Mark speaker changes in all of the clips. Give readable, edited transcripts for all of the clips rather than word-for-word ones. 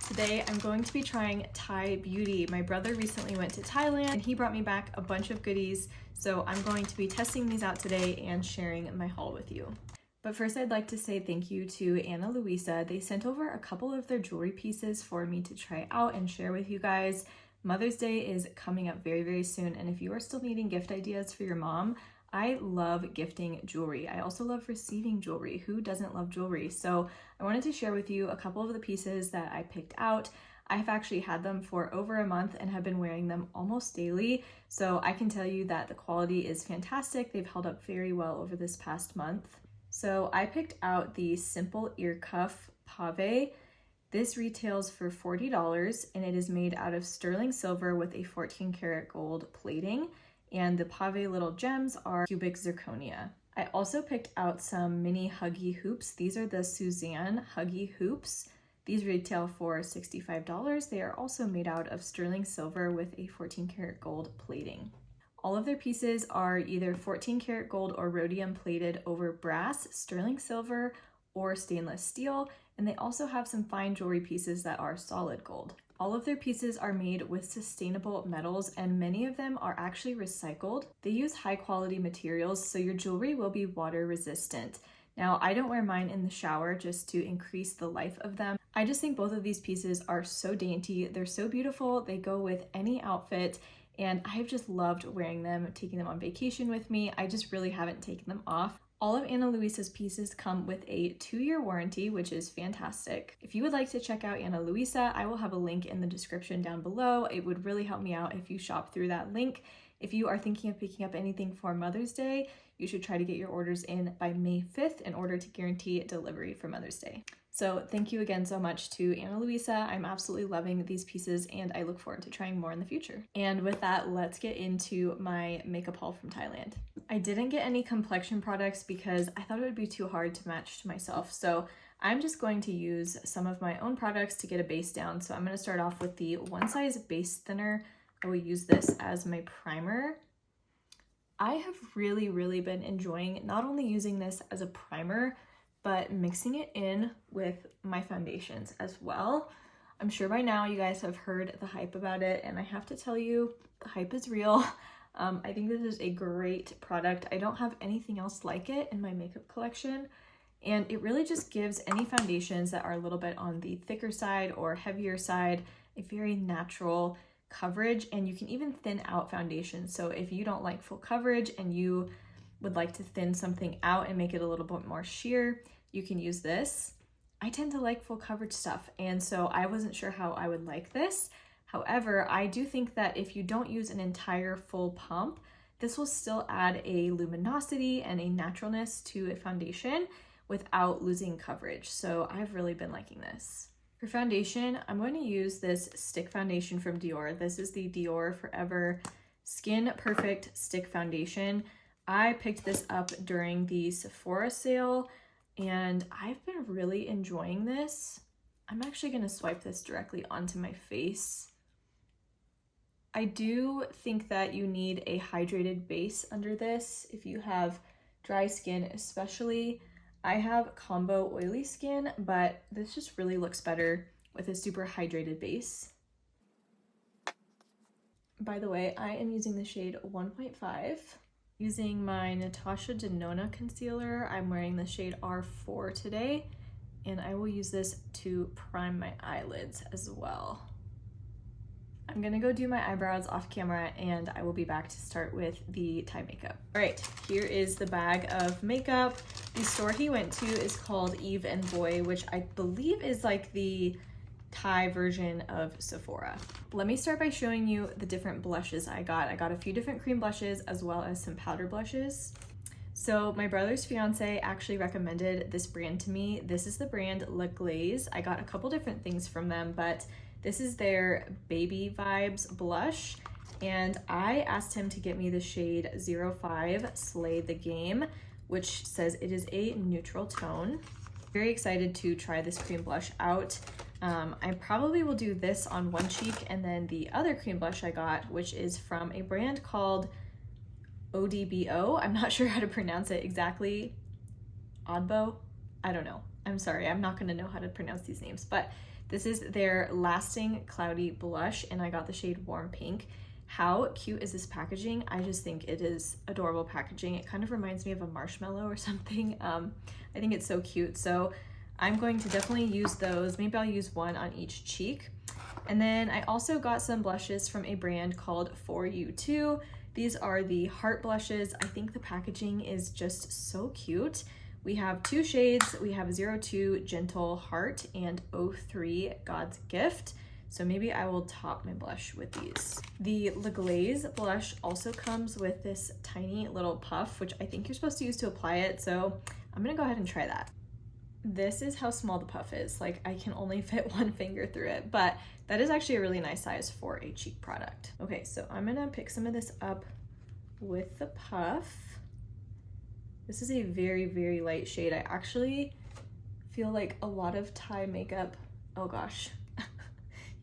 Speaker 1: Today I'm going to be trying Thai beauty. My brother recently went to Thailand and he brought me back a bunch of goodies, so I'm going to be testing these out today and sharing my haul with you. But first I'd like to say thank you to Ana Luisa. They sent over a couple of their jewelry pieces for me to try out and share with you guys. Mother's Day is coming up very, very soon, and if you are still needing gift ideas for your mom, I love gifting jewelry. I also love receiving jewelry. Who doesn't love jewelry? So I wanted to share with you a couple of the pieces that I picked out. I've actually had them for over a month and have been wearing them almost daily. So I can tell you that the quality is fantastic. They've held up very well over this past month. So I picked out the Simple Ear Cuff Pave. This retails for $40 and it is made out of sterling silver with a 14 karat gold plating. And the pave little gems are cubic zirconia. I also picked out some mini huggy hoops. These are the Suzanne huggy hoops. These retail for $65. They are also made out of sterling silver with a 14 karat gold plating. All of their pieces are either 14 karat gold or rhodium plated over brass, sterling silver, or stainless steel. And they also have some fine jewelry pieces that are solid gold. All of their pieces are made with sustainable metals and many of them are actually recycled. They use high quality materials so your jewelry will be water resistant. Now, I don't wear mine in the shower just to increase the life of them. I just think both of these pieces are so dainty. They're so beautiful. They go with any outfit and I've just loved wearing them, taking them on vacation with me. I just really haven't taken them off. All of Ana Luisa's pieces come with a 2-year warranty, which is fantastic. If you would like to check out Ana Luisa, I will have a link in the description down below. It would really help me out if you shop through that link. If you are thinking of picking up anything for Mother's Day, you should try to get your orders in by May 5th in order to guarantee delivery for Mother's Day. So thank you again so much to Ana Luisa. I'm absolutely loving these pieces and I look forward to trying more in the future. And with that, let's get into my makeup haul from Thailand. I didn't get any complexion products because I thought it would be too hard to match to myself. So I'm just going to use some of my own products to get a base down. So I'm going to start off with the One Size Base Thinner. I will use this as my primer. I have really been enjoying not only using this as a primer, but mixing it in with my foundations as well. I'm sure by now you guys have heard the hype about it, and I have to tell you, the hype is real. I think this is a great product. I don't have anything else like it in my makeup collection, and it really just gives any foundations that are a little bit on the thicker side or heavier side a very natural coverage, and you can even thin out foundations. So if you don't like full coverage and you would like to thin something out and make it a little bit more sheer, you can use this. I tend to like full coverage stuff, and so I wasn't sure how I would like this. However, I do think that if you don't use an entire full pump, this will still add a luminosity and a naturalness to a foundation without losing coverage. So I've really been liking this. For foundation, I'm going to use this stick foundation from Dior. This is the Dior Forever Skin Perfect Stick Foundation. I picked this up during the Sephora sale and I've been really enjoying this. I'm actually going to swipe this directly onto my face. I do think that you need a hydrated base under this if you have dry skin especially. I have combo oily skin, but this just really looks better with a super hydrated base. By the way, I am using the shade 1.5. Using my Natasha Denona concealer, I'm wearing the shade R4 today, and I will use this to prime my eyelids as well. I'm gonna go do my eyebrows off camera and I will be back to start with the Thai makeup. All right, here is the bag of makeup. The store he went to is called Eve and Boy, which I believe is like the Thai version of Sephora. Let me start by showing you the different blushes I got. I got a few different cream blushes as well as some powder blushes. So my brother's fiance actually recommended this brand to me. This is the brand Glace. I got a couple different things from them, but this is their Baby Vibes blush, and I asked him to get me the shade 05 Slay the Game, which says it is a neutral tone. Very excited to try this cream blush out. I probably will do this on one cheek, and then the other cream blush I got, which is from a brand called Odbo. I'm not sure how to pronounce it exactly. Odbo? I don't know. I'm sorry, I'm not gonna know how to pronounce these names, but This is their Lasting Cloudy Blush, and I got the shade Warm Pink. How cute is this packaging? I just think it is adorable packaging. It kind of reminds me of a marshmallow or something. I think it's so cute. So I'm going to definitely use those. Maybe I'll use one on each cheek. And then I also got some blushes from a brand called For You Too. These are the heart blushes. I think the packaging is just so cute. We have two shades. We have 02 Gentle Heart and 03 God's Gift. So maybe I will top my blush with these. The Glace blush also comes with this tiny little puff, which I think you're supposed to use to apply it. So I'm gonna go ahead and try that. This is how small the puff is. Like, I can only fit one finger through it, but that is actually a really nice size for a cheek product. Okay, so I'm gonna pick some of this up with the puff. This is a very, very light shade. I actually feel like a lot of Thai makeup, oh gosh,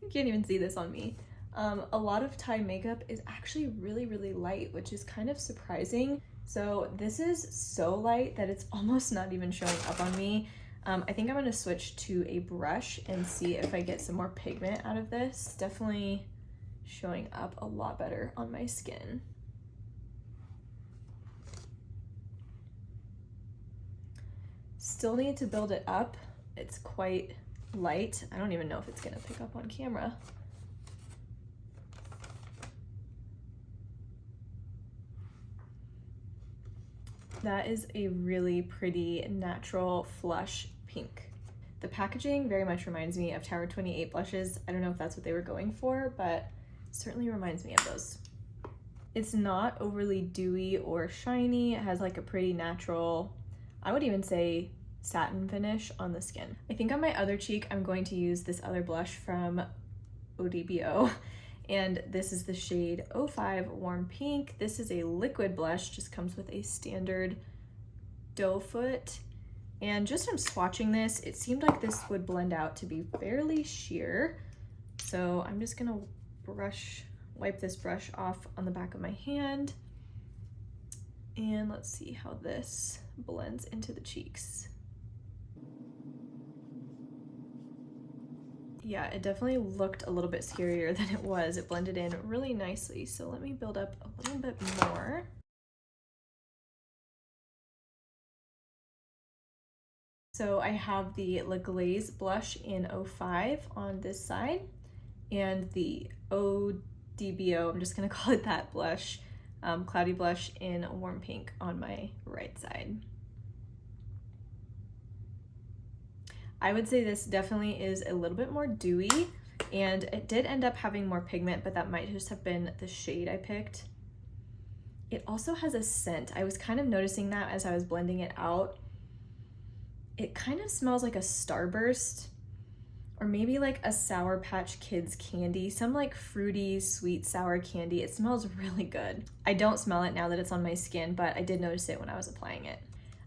Speaker 1: you can't even see this on me. A lot of Thai makeup is actually really, really light, which is kind of surprising. So this is so light that it's almost not even showing up on me. I think I'm gonna switch to a brush and see if I get some more pigment out of this. Definitely showing up a lot better on my skin. Still need to build it up. It's quite light. I don't even know if it's gonna pick up on camera. That is a really pretty natural flush pink. The packaging very much reminds me of Tower 28 blushes. I don't know if that's what they were going for, but certainly reminds me of those. It's not overly dewy or shiny. It has like a pretty natural, I would even say satin finish on the skin. I think on my other cheek, I'm going to use this other blush from Odbo. And this is the shade 05 Warm Pink. This is a liquid blush, just comes with a standard doe foot. And just from swatching this, it seemed like this would blend out to be fairly sheer. So I'm just gonna wipe this brush off on the back of my hand. And let's see how this blends into the cheeks. Yeah, it definitely looked a little bit scarier than it was. It blended in really nicely. So let me build up a little bit more. So I have the Glace blush in 05 on this side and the Odbo, I'm just gonna call it that blush, Cloudy Blush in Warm Pink on my right side. I would say this definitely is a little bit more dewy, and it did end up having more pigment, but that might just have been the shade I picked. It also has a scent. I was kind of noticing that as I was blending it out. It kind of smells like a Starburst, or maybe like a Sour Patch Kids candy, some like fruity, sweet, sour candy. It smells really good. I don't smell it now that it's on my skin, but I did notice it when I was applying it.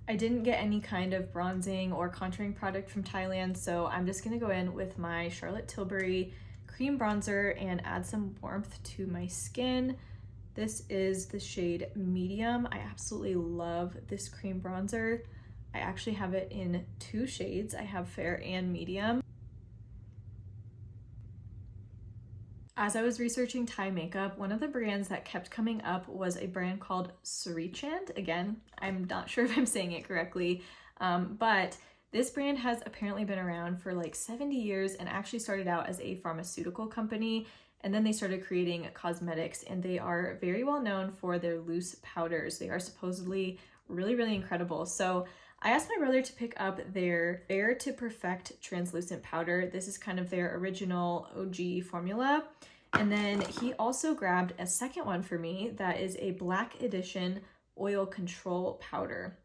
Speaker 1: I didn't get any kind of bronzing or contouring product from Thailand, so I'm just gonna go in with my CharlotteTilbury cream bronzer and add some warmth to my skin. This is the shade Medium. I absolutely love this cream bronzer. I actually have it in two shades. I have Fair and Medium. As I was researching Thai makeup, one of the brands that kept coming up was a brand called Srichand. Again, I'm not sure if I'm saying it correctly, but this brand has apparently been around for like 70 years and actually started out as a pharmaceutical company, and then they started creating cosmetics, and they are very well known for their loose powders. They are supposedly really, really incredible. So I asked my brother to pick up their Bare to Perfect translucent powder. This is kind of their original OG formula. And then he also grabbed a second one for me that is a Black Edition oil control powder.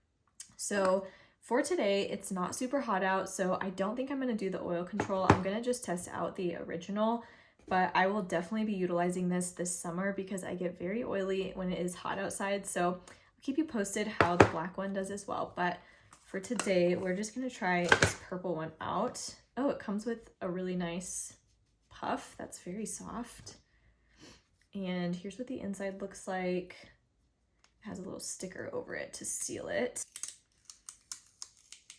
Speaker 1: So for today, it's not super hot out, so I don't think I'm gonna do the oil control. I'm gonna just test out the original, but I will definitely be utilizing this summer because I get very oily when it is hot outside. So I'll keep you posted how the black one does as well. But for today, we're just gonna try this purple one out. Oh, it comes with a really nice puff that's very soft. And here's what the inside looks like. It has a little sticker over it to seal it.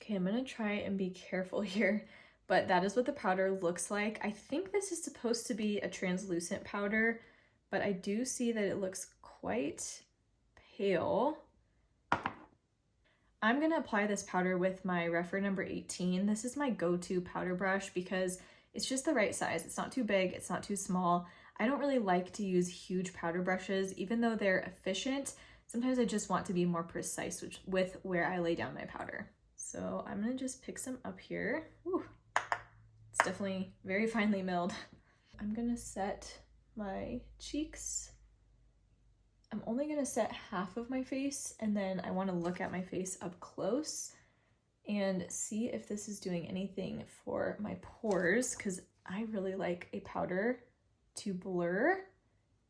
Speaker 1: Okay, I'm gonna try and be careful here but that is what the powder looks like. I think this is supposed to be a translucent powder, but I do see that it looks quite pale. I'm gonna apply this powder with my Refer number 18. This is my go-to powder brush because it's just the right size. It's not too big, it's not too small. I don't really like to use huge powder brushes, even though they're efficient. Sometimes I just want to be more precise with where I lay down my powder. So I'm gonna just pick some up here. Ooh, it's definitely very finely milled. I'm gonna set my cheeks. I'm only gonna set half of my face, and then I wanna look at my face up close and see if this is doing anything for my pores, because I really like a powder to blur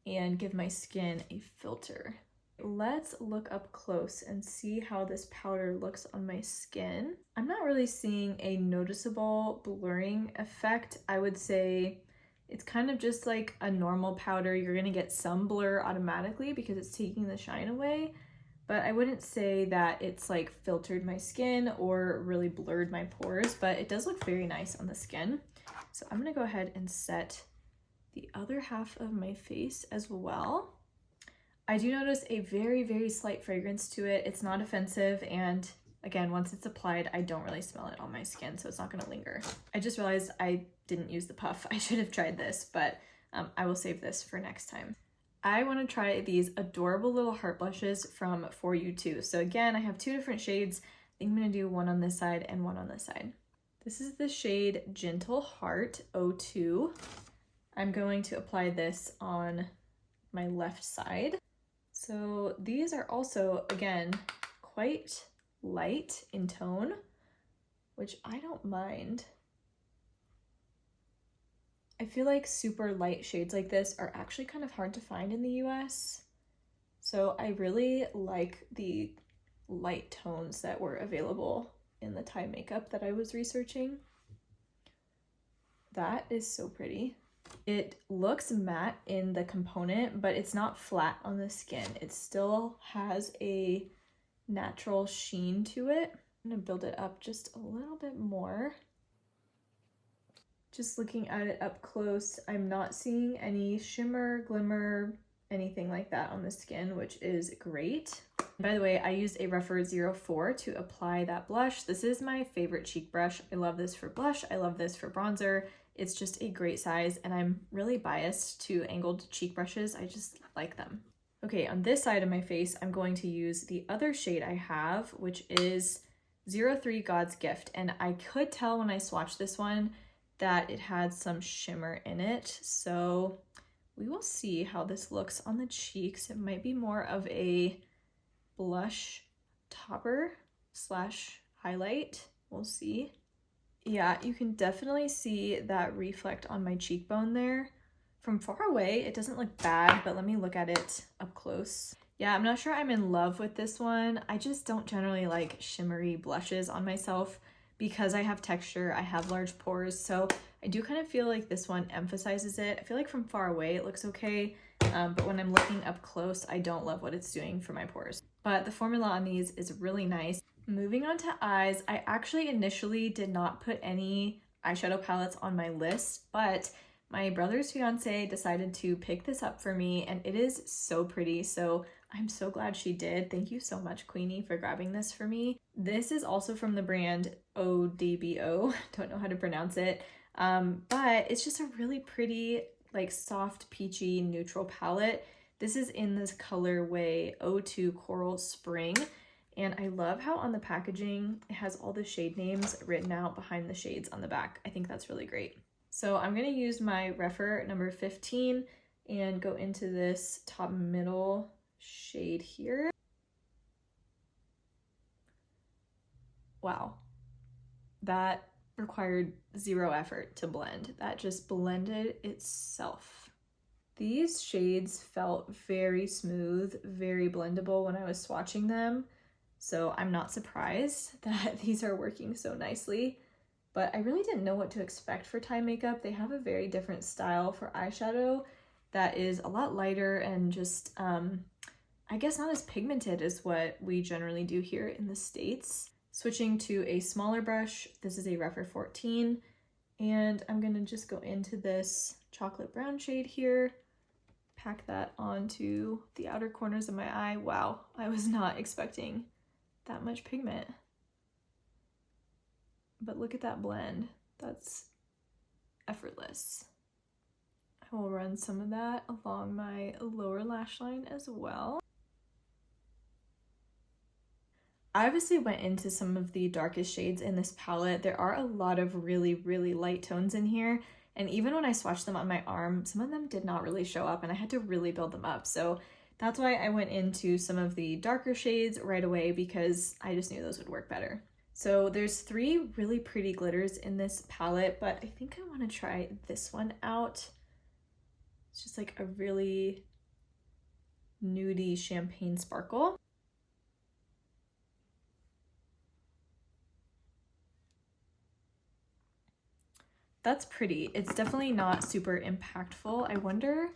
Speaker 1: and give my skin a filter. Let's look up close and see how this powder looks on my skin. I'm not really seeing a noticeable blurring effect. I would say it's kind of just like a normal powder. You're gonna get some blur automatically because it's taking the shine away, but I wouldn't say that it's like filtered my skin or really blurred my pores, but it does look very nice on the skin. So I'm gonna go ahead and set the other half of my face as well. I do notice a very, very slight fragrance to it. It's not offensive, and again, once it's applied, I don't really smell it on my skin, so it's not gonna linger. I just realized I didn't use the puff. I should have tried this, but I will save this for next time. I wanna try these adorable little heart blushes from For You Too. So again, I have two different shades. I think I'm gonna do one on this side and one on this side. This is the shade Gentle Heart 02. I'm going to apply this on my left side. So these are also, again, quite light in tone, which I don't mind. I feel like super light shades like this are actually kind of hard to find in the US. So I really like the light tones that were available in the Thai makeup that I was researching. That is so pretty. It looks matte in the component, but it's not flat on the skin. It still has a natural sheen to it. I'm gonna build it up just a little bit more. Just looking at it up close, I'm not seeing any shimmer, glimmer, anything like that on the skin, which is great. By the way, I used a Refer 04 to apply that blush. This is my favorite cheek brush. I love this for blush. I love this for bronzer. It's just a great size, and I'm really biased to angled cheek brushes. I just like them. Okay, on this side of my face, I'm going to use the other shade I have, which is 03 God's Gift. And I could tell when I swatched this one that it had some shimmer in it. So we will see how this looks on the cheeks. It might be more of a blush topper slash highlight. We'll see. Yeah, you can definitely see that reflect on my cheekbone there. From far away, it doesn't look bad, but let me look at it up close. Yeah, I'm not sure I'm in love with this one. I just don't generally like shimmery blushes on myself because I have texture, I have large pores, so I do kind of feel like this one emphasizes it. I feel like from far away it looks okay, but when I'm looking up close, I don't love what it's doing for my pores. But the formula on these is really nice. Moving on to eyes, I actually initially did not put any eyeshadow palettes on my list, but my brother's fiance decided to pick this up for me, and it is so pretty, so I'm so glad she did. Thank you so much, Queenie, for grabbing this for me. This is also from the brand Odbo, don't know how to pronounce it, but it's just a really pretty, like soft, peachy, neutral palette. This is in this colorway 02 Coral Spring. And I love how on the packaging, it has all the shade names written out behind the shades on the back. I think that's really great. So I'm gonna use my Refer number 15 and go into this top middle shade here. Wow, that required zero effort to blend. That just blended itself. These shades felt very smooth, very blendable when I was swatching them. So I'm not surprised that these are working so nicely, but I really didn't know what to expect for Thai makeup. They have a very different style for eyeshadow that is a lot lighter and just, I guess not as pigmented as what we generally do here in the States. Switching to a smaller brush, this is a Refer 14, And I'm gonna just go into this chocolate brown shade here, pack that onto the outer corners of my eye. Wow, I was not expecting that much pigment. But look at that blend. That's effortless. I will run some of that along my lower lash line as well. I obviously went into some of the darkest shades in this palette. There are a lot of really, really light tones in here. And even when I swatched them on my arm, some of them did not really show up and I had to really build them up. So that's why I went into some of the darker shades right away, because I just knew those would work better. So there's 3 really pretty glitters in this palette, but I think I want to try this one out. It's just like a really nudie champagne sparkle. That's pretty. It's definitely not super impactful. I wonder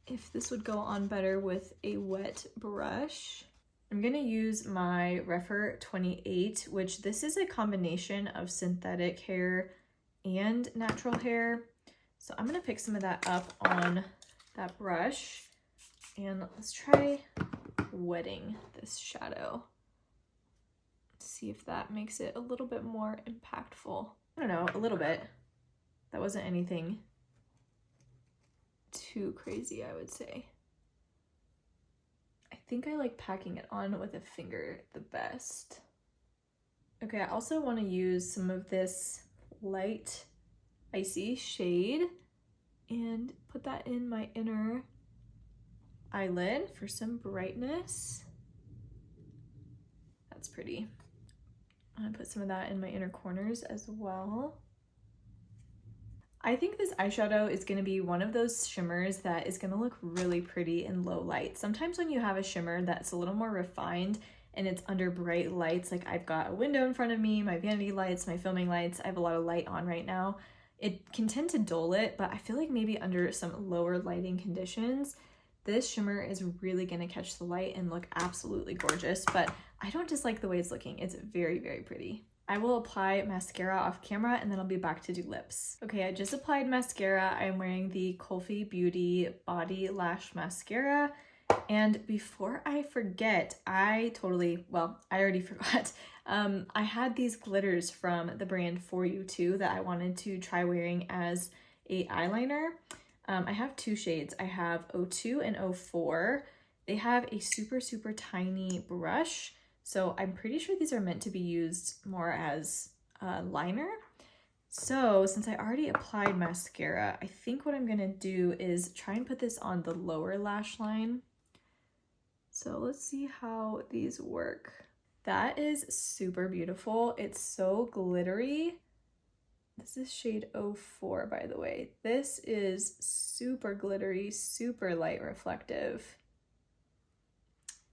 Speaker 1: if this would go on better with a wet brush. I'm gonna use my Refer 28, which this is a combination of synthetic hair and natural hair. So I'm gonna pick some of that up on that brush and let's try wetting this shadow. See if that makes it a little bit more impactful. I don't know, a little bit. That wasn't anything too crazy, I would say. I think I like packing it on with a finger the best. Okay, I also want to use some of this light icy shade and put that in my inner eyelid for some brightness. That's pretty. I'm gonna put some of that in my inner corners as well. I think this eyeshadow is going to be one of those shimmers that is going to look really pretty in low light. Sometimes when you have a shimmer that's a little more refined and it's under bright lights, like I've got a window in front of me, my vanity lights, my filming lights, I have a lot of light on right now, it can tend to dull it, but I feel like maybe under some lower lighting conditions, this shimmer is really going to catch the light and look absolutely gorgeous, but I don't dislike the way it's looking. It's very, very pretty. I will apply mascara off camera and then I'll be back to do lips. Okay, I just applied mascara. I'm wearing the kulfi.beauty Badi Lash Mascara. And before I forget, I already forgot. I had these glitters from the brand For You Too that I wanted to try wearing as a eyeliner. I have 2 shades. I have 02 and 04. They have a super, super tiny brush. So I'm pretty sure these are meant to be used more as a liner. So since I already applied mascara, I think what I'm gonna do is try and put this on the lower lash line. So let's see how these work. That is super beautiful. It's so glittery. This is shade 04, by the way. This is super glittery, super light reflective.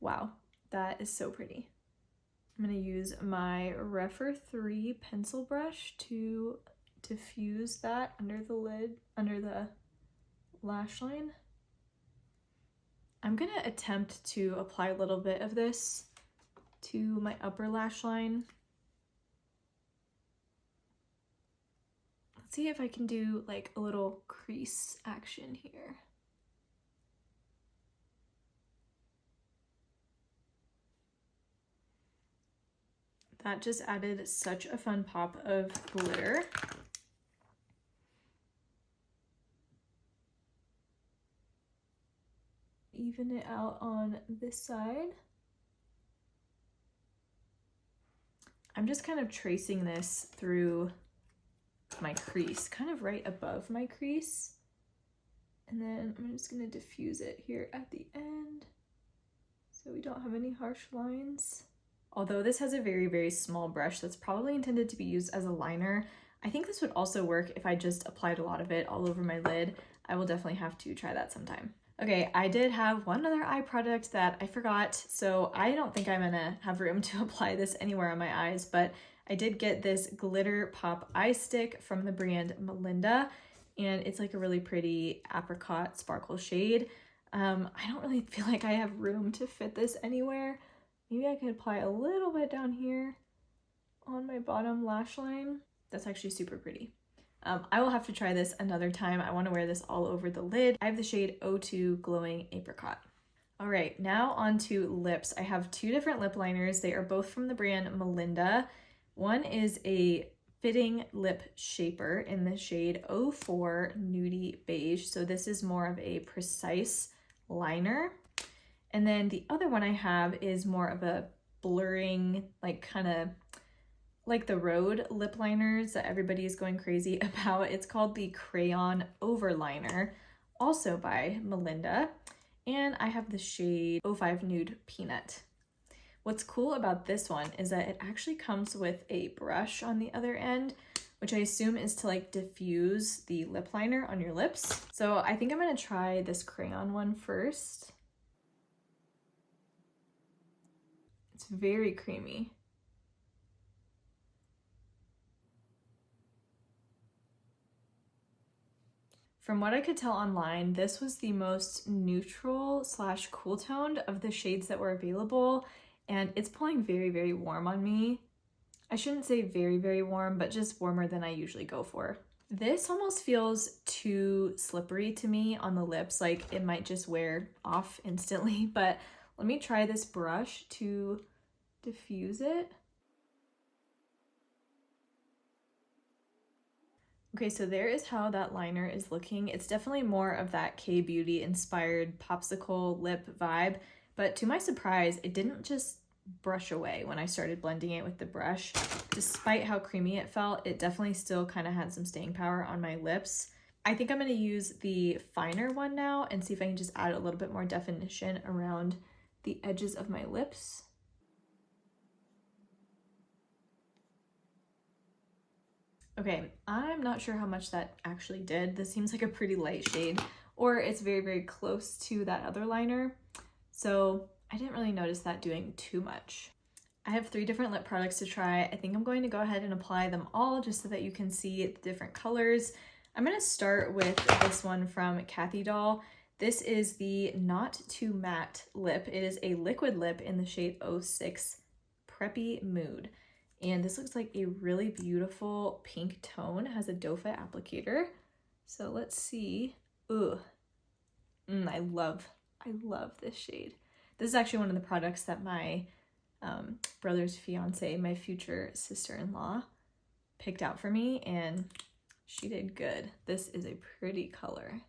Speaker 1: Wow, that is so pretty. I'm going to use my Refer 3 pencil brush to diffuse that under the lid, under the lash line. I'm going to attempt to apply a little bit of this to my upper lash line. Let's see if I can do like a little crease action here. That just added such a fun pop of glitter. Even it out on this side. I'm just kind of tracing this through my crease, kind of right above my crease. And then I'm just gonna diffuse it here at the end so we don't have any harsh lines. Although this has a very, very small brush that's probably intended to be used as a liner, I think this would also work if I just applied a lot of it all over my lid. I will definitely have to try that sometime. Okay, I did have one other eye product that I forgot, so I don't think I'm gonna have room to apply this anywhere on my eyes, but I did get this glitter pop eye stick from the brand Meilinda, and it's like a really pretty apricot sparkle shade. I don't really feel like I have room to fit this anywhere. Maybe I could apply a little bit down here on my bottom lash line. That's actually super pretty. I will have to try this another time. I want to wear this all over the lid. I have the shade 02 Glowing Apricot. All right, now on to lips. I have two different lip liners. They are both from the brand Meilinda. One is a fitting lip shaper in the shade 04 Nudie Beige. So this is more of a precise liner. And then the other one I have is more of a blurring, like kind of like the Road lip liners that everybody is going crazy about. It's called the Crayon Overliner, also by Meilinda. And I have the shade 05 Nude Peanut. What's cool about this one is that it actually comes with a brush on the other end, which I assume is to like diffuse the lip liner on your lips. So I think I'm gonna try this crayon one first. It's very creamy. From what I could tell online, this was the most neutral / cool toned of the shades that were available, and it's pulling very, very warm on me. I shouldn't say very, very warm, but just warmer than I usually go for. This almost feels too slippery to me on the lips, like it might just wear off instantly, but let me try this brush to diffuse it. Okay, so there is how that liner is looking. It's definitely more of that K-beauty inspired popsicle lip vibe, but to my surprise, it didn't just brush away when I started blending it with the brush. Despite how creamy it felt, it definitely still kind of had some staying power on my lips. I think I'm going to use the finer one now and see if I can just add a little bit more definition around the edges of my lips. Okay, I'm not sure how much that actually did. This seems like a pretty light shade, or it's very, very close to that other liner. So I didn't really notice that doing too much. I have 3 different lip products to try. I think I'm going to go ahead and apply them all just so that you can see the different colors. I'm going to start with this one from Cathy doll. This is the Not Too Matte lip. It is a liquid lip in the shade 06 Preppy Mood. And this looks like a really beautiful pink tone. It has a doe foot applicator. So let's see. Ooh, I love this shade. This is actually one of the products that my brother's fiance, my future sister-in-law, picked out for me, and she did good. This is a pretty color.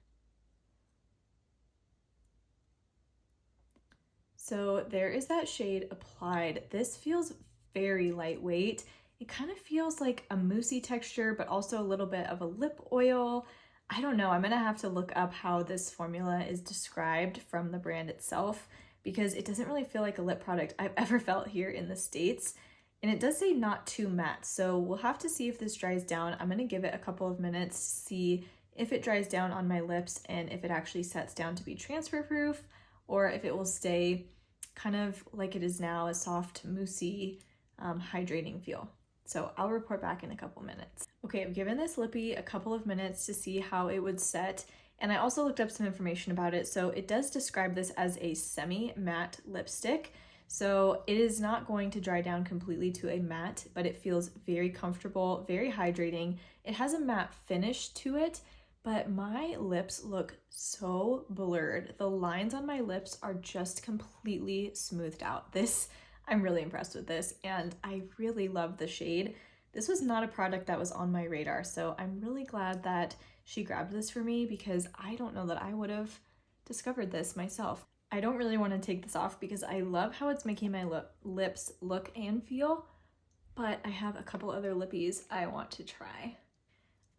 Speaker 1: So there is that shade applied. This feels very lightweight. It kind of feels like a moussey texture, but also a little bit of a lip oil. I don't know, I'm gonna have to look up how this formula is described from the brand itself, because it doesn't really feel like a lip product I've ever felt here in the States. And it does say not too matte, so we'll have to see if this dries down. I'm gonna give it a couple of minutes to see if it dries down on my lips and if it actually sets down to be transfer proof, or if it will stay kind of like it is now, a soft, moussey, hydrating feel. So I'll report back in a couple minutes. Okay, I've given this lippy a couple of minutes to see how it would set, and I also looked up some information about it. So it does describe this as a semi-matte lipstick. So it is not going to dry down completely to a matte, but it feels very comfortable, very hydrating. It has a matte finish to it, but my lips look so blurred. The lines on my lips are just completely smoothed out. I'm really impressed with this, and I really love the shade. This was not a product that was on my radar, so I'm really glad that she grabbed this for me, because I don't know that I would have discovered this myself. I don't really want to take this off because I love how it's making my lips look and feel, but I have a couple other lippies I want to try.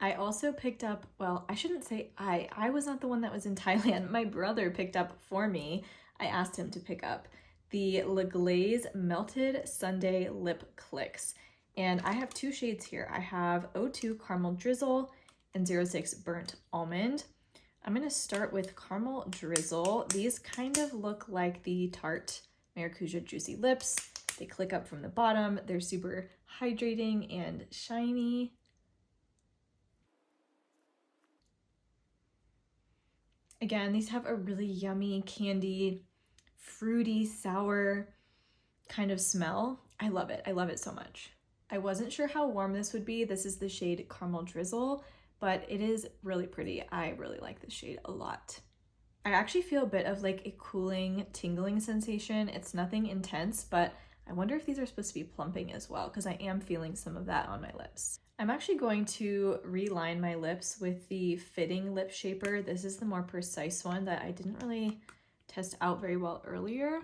Speaker 1: I also picked up, well, I shouldn't say I was not the one that was in Thailand. My brother picked up for me. I asked him to pick up the Glace Melted Sundae Lip Clicks. And I have 2 shades here. I have 02 Caramel Drizzle and 06 Burnt Almond. I'm going to start with Caramel Drizzle. These kind of look like the Tarte Maracuja Juicy Lips. They click up from the bottom. They're super hydrating and shiny. Again, these have a really yummy candy, fruity, sour kind of smell. I love it. I love it so much. I wasn't sure how warm this would be. This is the shade Caramel Drizzle, but it is really pretty. I really like this shade a lot. I actually feel a bit of like a cooling, tingling sensation. It's nothing intense, but I wonder if these are supposed to be plumping as well, because I am feeling some of that on my lips. I'm actually going to reline my lips with the Fitting Lip Shaper. This is the more precise one that I didn't really test out very well earlier.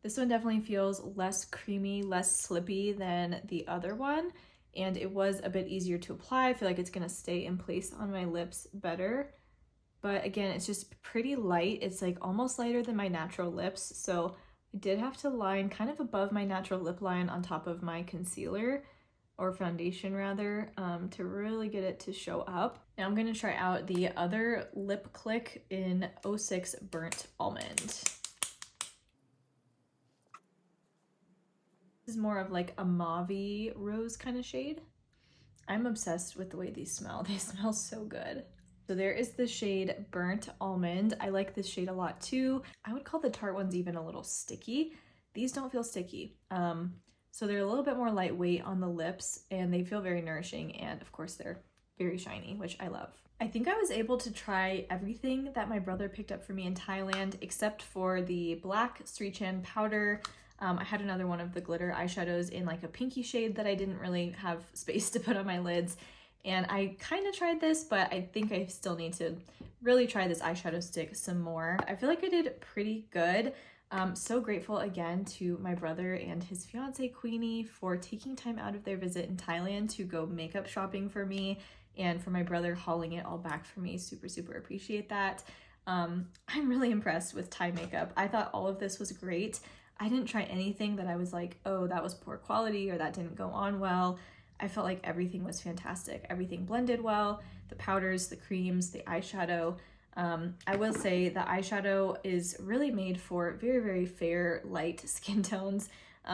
Speaker 1: This one definitely feels less creamy, less slippy than the other one, and it was a bit easier to apply. I feel like it's gonna stay in place on my lips better. But again, it's just pretty light. It's like almost lighter than my natural lips. So I did have to line kind of above my natural lip line on top of my concealer, or foundation rather, to really get it to show up. Now I'm gonna try out the other lip click in 06 Burnt Almond. This is more of like a mauve-y rose kind of shade. I'm obsessed with the way these smell. They smell so good. So there is the shade Burnt Almond. I like this shade a lot too. I would call the Tarte ones even a little sticky. These don't feel sticky. So they're a little bit more lightweight on the lips, and they feel very nourishing, and of course they're very shiny, which I love. I think I was able to try everything that my brother picked up for me in Thailand except for the black Srichand powder. I had another one of the glitter eyeshadows in like a pinky shade that I didn't really have space to put on my lids. And I kind of tried this, but I think I still need to really try this eyeshadow stick some more. I feel like I did pretty good. So grateful again to my brother and his fiance Queenie for taking time out of their visit in Thailand to go makeup shopping for me, and for my brother hauling it all back for me. Super, super appreciate that. I'm really impressed with Thai makeup. I thought all of this was great. I didn't try anything that I was like, oh, that was poor quality or that didn't go on well. I felt like everything was fantastic. Everything blended well, the powders, the creams, the eyeshadow. I will say the eyeshadow is really made for very, very fair, light skin tones.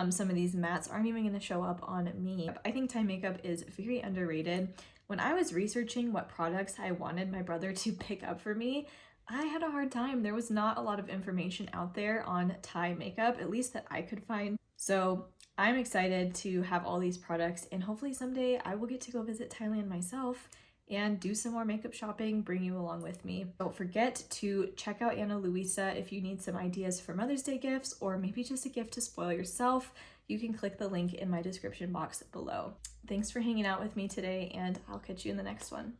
Speaker 1: Some of these mattes aren't even gonna show up on me. I think Thai makeup is very underrated. When I was researching what products I wanted my brother to pick up for me, I had a hard time. There was not a lot of information out there on Thai makeup, at least that I could find. So I'm excited to have all these products, and hopefully someday I will get to go visit Thailand myself and do some more makeup shopping, bring you along with me. Don't forget to check out Ana Luisa if you need some ideas for Mother's Day gifts, or maybe just a gift to spoil yourself. You can click the link in my description box below. Thanks for hanging out with me today, and I'll catch you in the next one.